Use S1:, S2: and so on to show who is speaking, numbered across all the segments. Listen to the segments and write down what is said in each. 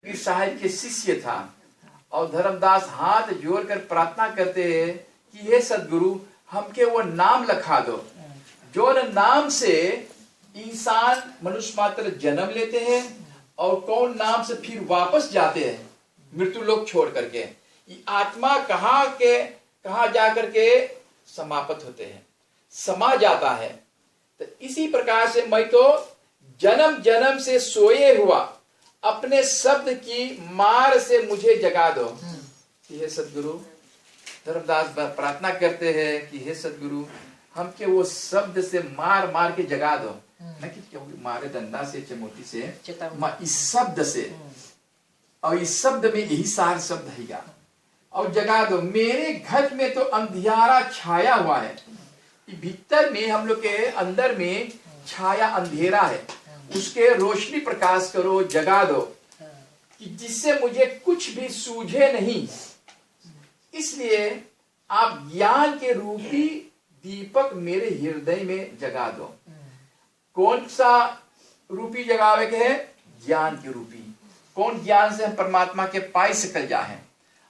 S1: पीर साहब के शिष्य था और धर्मदास हाथ जोड़कर प्रार्थना करते हैं कि हे सदगुरु हमके वो नाम लिखा दो जो नाम से इंसान मनुष्य मात्र जन्म लेते हैं और कौन नाम से फिर वापस जाते हैं मृत्यु लोक छोड़ करके। ये आत्मा कहाँ जा करके समाप्त होते हैं, समा जाता है। तो इसी प्रकार से मैं तो जन्म जन्म से सोए हुआ अपने शब्द की मार से मुझे जगा दो। हे सदगुरु, धर्मदास प्रार्थना करते हैं कि हे सदगुरु हमके वो शब्द से मार मार के जगा दो, न कि क्योंकि मारे डंडा से चमोटी से, इस शब्द से, और इस शब्द में यही सार शब्द है और जगा दो। मेरे घर में तो अंधियारा छाया हुआ है, भीतर में हम लोग के अंदर में छाया अंधेरा है, उसके रोशनी प्रकाश करो, जगा दो कि जिससे मुझे कुछ भी सूझे नहीं। इसलिए आप ज्ञान के रूपी दीपक मेरे हृदय में जगा दो। कौन सा रूपी जगावे के है? ज्ञान के रूपी। कौन ज्ञान से हम परमात्मा के पाए सकल जा है।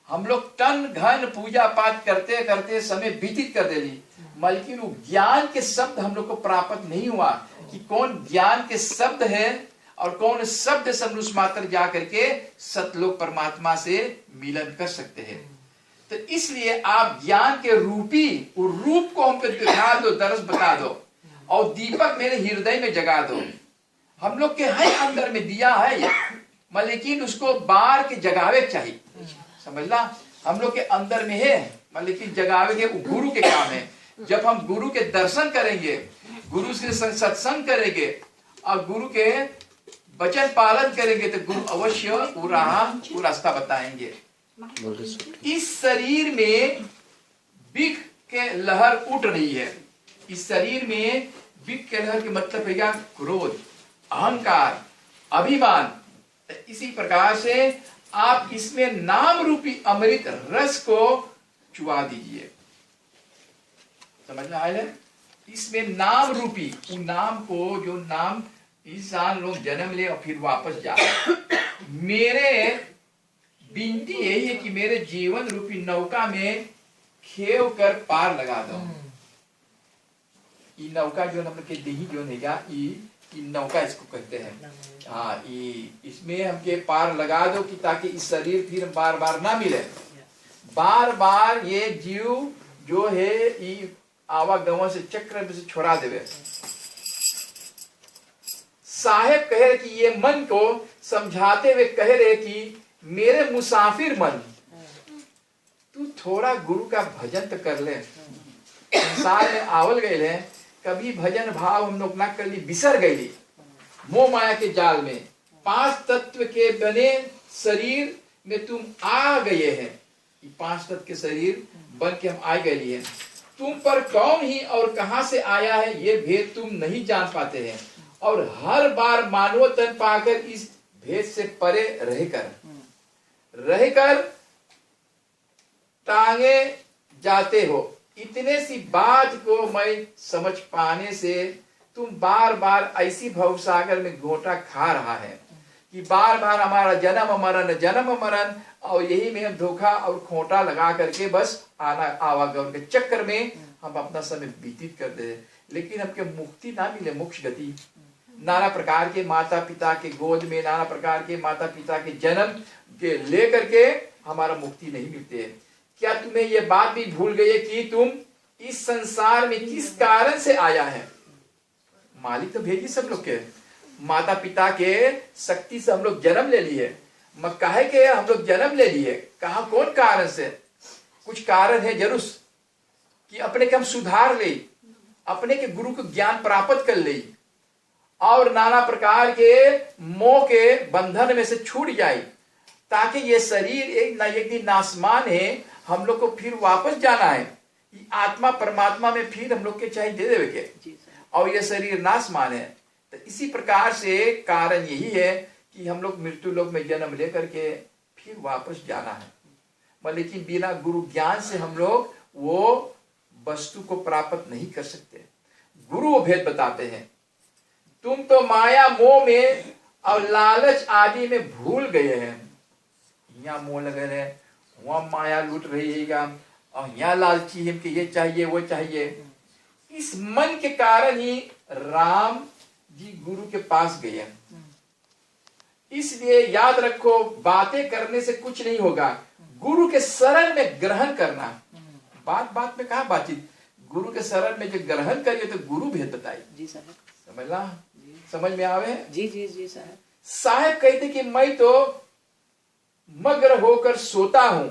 S1: हम लोग तन घन पूजा पाठ करते करते समय व्यतीत कर दे ली, लेकिन वो ज्ञान के शब्द हम लोग को प्राप्त नहीं हुआ कि कौन ज्ञान के शब्द है और कौन शब्द से मनुष्य मात्र जा करके सतलोक परमात्मा से मिलन कर सकते हैं। तो इसलिए आप ज्ञान के रूपी रूप को हमको दिखा दो, दर्श बता दो और दीपक मेरे हृदय में जगा दो। हम लोग के है अंदर में दिया है ये, लेकिन उसको बार के जगावे चाहिए, समझना। हम लोग के अंदर में है लेकिन जगावे के गुरु के काम है। जब हम गुरु के दर्शन करेंगे, गुरु से सत्संग करेंगे और गुरु के वचन पालन करेंगे तो गुरु अवश्य वो रास्ता बताएंगे। इस शरीर में विख के लहर उठ रही है। इस शरीर में विख के लहर के मतलब है क्रोध, अहंकार, अभिमान। इसी प्रकार से आप इसमें नाम रूपी अमृत रस को चुआ दीजिए, समझ में आया? इसमें नाम रूपी नाम को, जो नाम इंसान लोग जन्म ले और फिर वापस जाए। मेरे विनती यही है कि मेरे जीवन रूपी नौका में खेव कर पार लगा दो। ये नौका जो हम के देही जो नेगा ये नौका इसको कहते हैं। हाँ, इसमें हमके पार लगा दो कि ताकि इस शरीर फिर बार बार ना मिले। बार बार ये जीव जो है ये आवागमन से चक्र से छोड़ा देवे। साहेब कह रहे कि ये मन को समझाते हुए कह रहे कि मेरे मुसाफिर मन, तू थोड़ा गुरु का भजन तो कर ले। संसार में आवल गए हैं, कभी भजन भाव हम लोग ना कर ली, बिसर गई मोह माया के जाल में। 5 तत्व के बने शरीर में तुम आ गए हैं। 5 तत्व के शरीर बन के हम आ गए हैं। तुम पर कौन ही और कहां से आया है ये भेद तुम नहीं जान पाते हैं और हर बार मानव तन पाकर इस भेद से परे रहकर टांगे जाते हो। इतने सी बात को मैं समझ पाने से तुम बार बार ऐसी भवसागर में घोटा खा रहा है कि बार बार हमारा जन्म मरण और यही में हम धोखा और खोटा लगा करके बस आवागमन के चक्कर में हम अपना समय व्यतीत कर दे। लेकिन हमके मुक्ति ना मिले, मोक्ष गति। नाना प्रकार के माता पिता के गोद में, नाना प्रकार के माता पिता के जन्म के लेकर के हमारा मुक्ति नहीं मिलते है। क्या तुम्हें ये बात भी भूल गई है कि तुम इस संसार में किस कारण से आया है? मालिक तो भेजी सब लोग के, माता पिता के शक्ति से हम लोग जन्म ले लिए। काहे के हम लोग जन्म ले लिए? कहा कौन कारण से? कुछ कारण है जरूर कि अपने के हम सुधार ले, अपने के गुरु को ज्ञान प्राप्त कर ले और नाना प्रकार के मोह के बंधन में से छूट जाए, ताकि ये शरीर एक न एक दिन नासमान है, हम लोग को फिर वापस जाना है। आत्मा परमात्मा में फिर हम लोग के चाहिए दे देवे के, और ये शरीर नासमान है। तो इसी प्रकार से कारण यही है कि हम लोग मृत्यु लोक में जन्म लेकर के फिर वापस जाना है। लेकिन बिना गुरु ज्ञान से हम लोग वो वस्तु को प्राप्त नहीं कर सकते। गुरु वो भेद बताते हैं। तुम तो माया मोह में और लालच आदि में भूल गए हैं। यहाँ मोह लगे रहे, वहाँ माया लूट रही है, और यहाँ लालची है कि ये चाहिए वो चाहिए। इस मन के कारण ही राम जी गुरु के पास गए। इसलिए याद रखो, बातें करने से कुछ नहीं होगा, गुरु के शरण में ग्रहण करना। बात बात में कहा बातचीत, गुरु के शरण में जो ग्रहण करिए तो गुरु भेद बताई। जी साहब, समझला, समझ में आवे? जी जी जी साहब। साहब कहते कि मैं तो मग्न होकर सोता हूं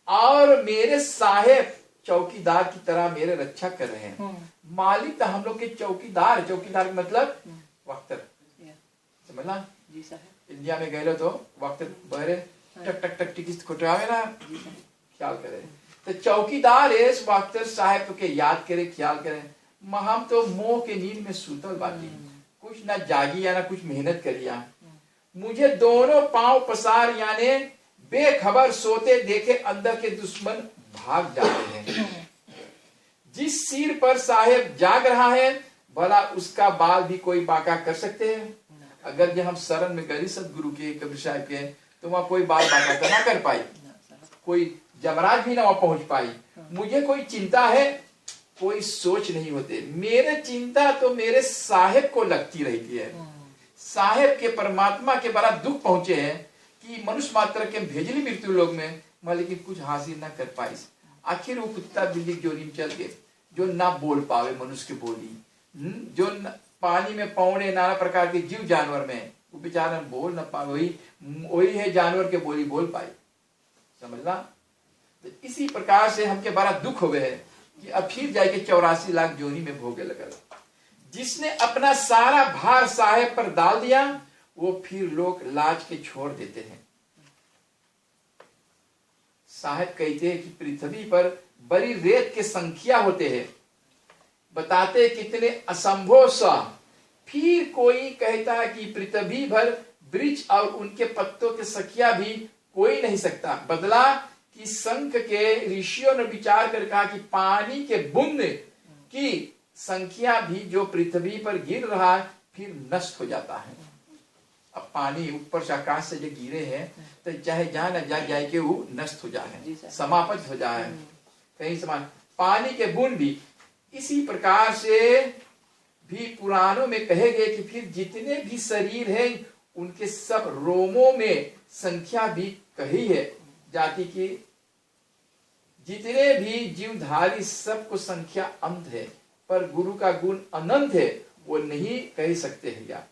S1: और मेरे साहेब चौकीदार की तरह मेरे रक्षा कर रहे हैं। मालिक तो हम लोग के चौकीदार, चौकीदार मतलब वक्तर, समझला? जी साहब। इंडिया में गए तो वक्तर बहरे टक टक टक टिकट खुटरावे ना, ख्याल करे तो चौकीदार है वक्तर साहब के याद करे, ख्याल करे। हम तो मोह के नींद में सूतल बाती, कुछ ना जागी या ना कुछ मेहनत करिया। मुझे दोनों पांव पसार यानी बेखबर सोते देखे अंदर के दुश्मन भाग जाते हैं। जिस सिर पर साहेब जाग रहा है भला उसका बाल भी कोई बांका कर सकते हैं? अगर जब हम शरण में गए सदगुरु के, कबीर साहब के, तो वहां कोई बाल बांका तो ना कर पाई, कोई जमराज भी ना वहां पहुंच पाई। मुझे कोई चिंता है, कोई सोच नहीं होते। मेरे चिंता तो मेरे साहेब को लगती रहती है। साहेब के परमात्मा के बड़ा दुख पहुंचे हैं कि मनुष्य मात्र के भेजली मृत्यु लोग में, लेकिन कुछ हासिल ना कर पाई। आखिर वो कुत्ता बिल्ली जोरी में चल के जो ना बोल पावे मनुष्य की बोली, जो पानी में पौने नाना प्रकार के जीव जानवर में वो बेचारा बोल ना पावे, वही है जानवर के बोली बोल पाई, समझला? तो इसी प्रकार से हमके बड़ा दुख हो गए कि अब फिर जाके 84 लाख जोनी में भोगे लगल। जिसने अपना सारा भार साहेब पर डाल दिया वो फिर लोग लाज के छोड़ देते हैं। साहेब कहते हैं कि पृथ्वी पर बड़ी रेत के संख्या होते हैं, बताते कितने असंभव सा। फिर कोई कहता है कि पृथ्वी भर वृक्ष और उनके पत्तों के संख्या भी कोई नहीं सकता। बदला कि संख के ऋषियों ने विचार कर कहा कि पानी के बूंद की संख्या भी जो पृथ्वी पर गिर रहा है फिर नष्ट हो जाता है। अब पानी ऊपर से आकाश से जो गिरे हैं तो चाहे जहां न जाए के वो नष्ट हो जाए, समाप्त हो जाए, कहीं समान पानी के बूंद भी। इसी प्रकार से भी पुराणों में कहे गए कि फिर जितने भी शरीर हैं उनके सब रोमों में संख्या भी कही है जाति की। जितने भी जीवधारी सबको संख्या अंत है, पर गुरु का गुण अनंत है, वो नहीं कह सकते हैं यार।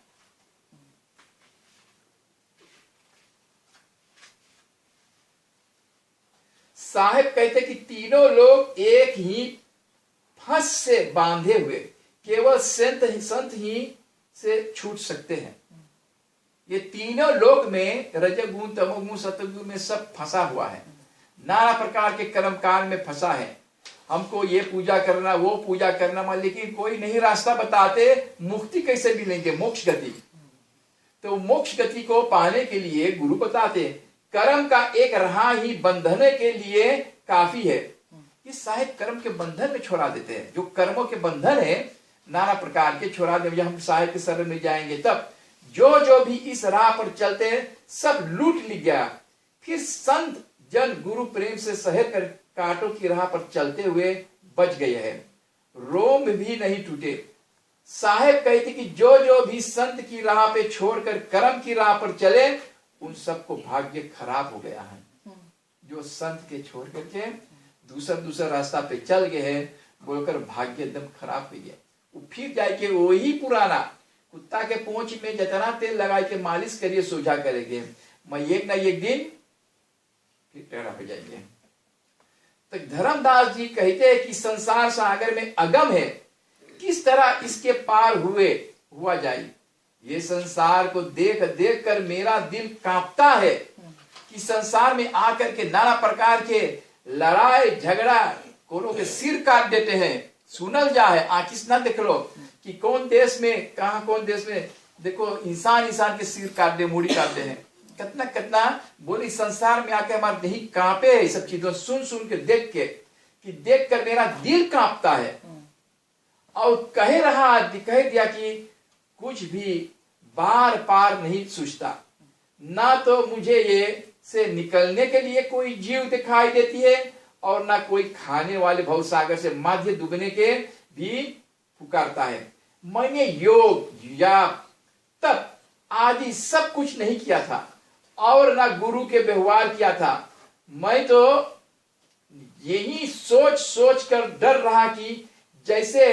S1: साहेब कहते कि तीनों लोग एक ही फंस से बांधे हुए, केवल संत ही से छूट सकते हैं। ये तीनों लोक में रजोगुण तमोगुण सतोगुण में सब फंसा हुआ है, नाना प्रकार के कर्म कांड में फंसा है। हमको ये पूजा करना वो पूजा करना, लेकिन कोई नहीं रास्ता बताते मुक्ति कैसे मिलेंगे, मोक्ष गति। तो मोक्ष गति को पाने के लिए गुरु बताते कर्म का एक राह ही बंधने के लिए काफी है। ये साहेब कर्म के बंधन में छोड़ा देते हैं। जो कर्मों के बंधन है नाना प्रकार के छोड़ा दे, हम साहेब के शरण में जाएंगे तब जो भी इस राह पर चलते हैं सब लूट ली गया। फिर संत जन गुरु प्रेम से सहेर कर कांटों की राह पर चलते हुए बच गए हैं, रोम भी नहीं टूटे। साहेब कहते कि जो भी संत की राह पे छोड़कर कर्म की राह पर चले उन सबको भाग्य खराब हो गया है। जो संत के छोड़ करके दूसरा रास्ता पे चल गए हैं बोलकर भाग्य एकदम खराब हो गया। फिर जाके वही पुराना कुत्ता के पूंछ में जितना तेल लगा के मालिश करिए सोझा करेंगे, मैं एक ना एक दिन फिर टेढ़ा हो जाएंगे। तो धर्मदास जी कहते हैं कि संसार सागर में अगम है, किस तरह इसके पार हुआ जाए। ये संसार को देख देख कर मेरा दिल कांपता है कि संसार में आकर के नाना प्रकार के लड़ाई झगड़ा कोनो के सिर काट देते हैं। सुनल जाए आखिस ना देख लो कि कौन देश में कहा कौन देश में देखो इंसान के सिर काट दे, मूड़ी काट दे हैं। कितना बोली संसार में आके हमारे नहीं कांपे है सब चीजों सुन के देख के कि देख कर मेरा दिल कांपता है। और कह दिया कि कुछ भी बार पार नहीं सूझता, ना तो मुझे ये से निकलने के लिए कोई जीव दिखाई देती है और ना कोई खाने वाले भवसागर से मध्य डूबने के भी पुकारता है। मैंने योग या तप आदि सब कुछ नहीं किया था और ना गुरु के व्यवहार किया था। मैं तो यही सोच सोच कर डर रहा कि जैसे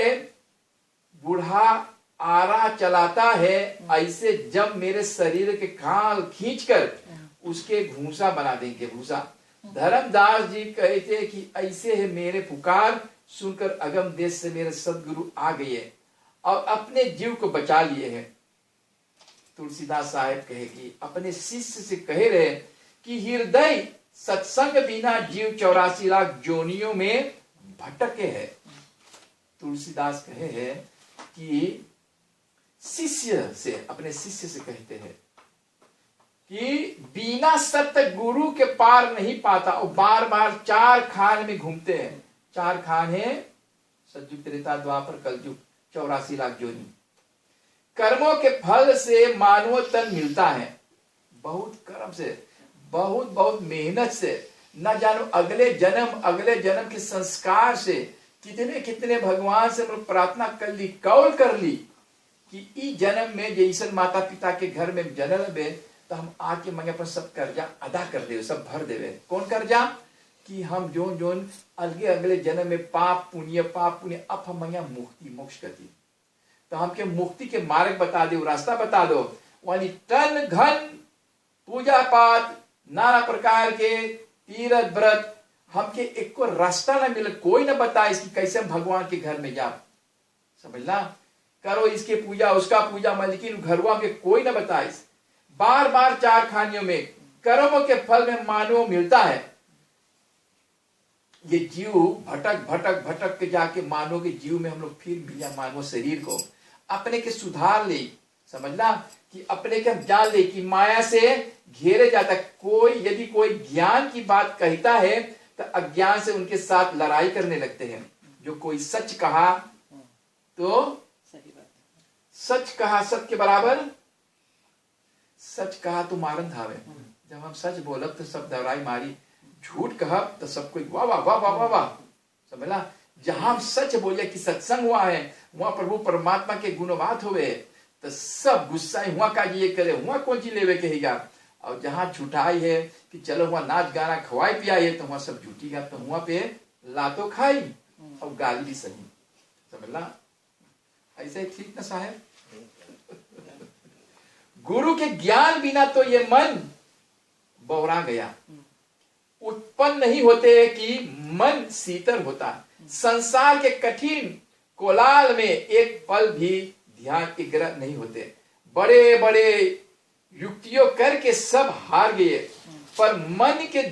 S1: बूढ़ा आरा चलाता है ऐसे जब मेरे शरीर के खाल खींचकर उसके भूसा बना देंगे। भूसा धर्मदास जी कहते कि ऐसे है मेरे पुकार सुनकर अगम देश से मेरे सदगुरु आ गए और अपने जीव को बचा लिए हैं। तुलसीदास साहेब कहे कि अपने शिष्य से कहे रहे कि हृदय सत्संग बिना जीव 84 लाख जोनियों में भटके है। तुलसीदास कहे हैं कि शिष्य से अपने शिष्य से कहते हैं कि बिना सत्य गुरु के पार नहीं पाता और बार बार 4 खान में घूमते हैं। 4 खान है सतयुग त्रेता द्वापर कलयुग 84 लाख जोनी। कर्मों के फल से मानव तन मिलता है, बहुत कर्म से, बहुत मेहनत से, न जानो अगले जन्म के संस्कार से कितने कितने भगवान से हम प्रार्थना कर ली, कौल कर ली कि ई जन्म में जैसन माता पिता के घर में जन्म बे तो हम आके मंगे पर सब कर्जा अदा कर दे, सब भर देवे। कौन कर्जा? कि हम जोन अगले जन्म में पाप पुण्य अब हम मंगे मुक्ति मोक्ष गति, तो हमके मुक्ति के मार्ग बता दो, रास्ता बता दो। वाली तन घन पूजा पाठ नाना प्रकार के तीर्थ व्रत हमके एक को रास्ता ना मिले, कोई ना बताए इसकी कैसे हम भगवान के घर में जा। समझला? करो इसके पूजा उसका पूजा, लेकिन घरवा के कोई ना बताए। बार बार 4 खानियों में कर्मों के फल में मानव मिलता है। ये जीव भटक के जाके मानव के जीव में हम लोग फिर मिला मानव शरीर को अपने के सुधार ले। समझला? कि अपने के हम जान ले कि माया से घेरे जाता। यदि कोई ज्ञान की बात कहता है तो अज्ञान से उनके साथ लड़ाई करने लगते हैं। जो कोई सच कहा तो सही बात, सच कहा सत्य के बराबर, सच कहा तो मारन धावे। जब हम सच बोलब तो सब दौराई मारी, झूठ कहब तो सब कोई वाह वाह वाह वाह वाह वाह। समझला? जहां हम सच बोले कि सत्संग हुआ है, वहां प्रभु परमात्मा के गुणवात हुए, तो सब गुस्सा हुआ का ये करे, हुआ कौन ची लेवे कहेगा। और जहां झूठाई है कि चलो हुआ नाच गाना खवाई पियाई है, तो वहां सब झूठीगा, तो वहां पे लातो खाई और गाली भी सही। समझला? ऐसे ठीक ना साहब? गुरु के ज्ञान बिना तो ये मन बौरा गया। उत्पन्न नहीं होते कि मन शीतल होता। संसार के कठिन कोलाल में एक पल भी ध्यान एकाग्र नहीं होते। बड़े बड़े युक्तियों करके सब हार गए, पर मन के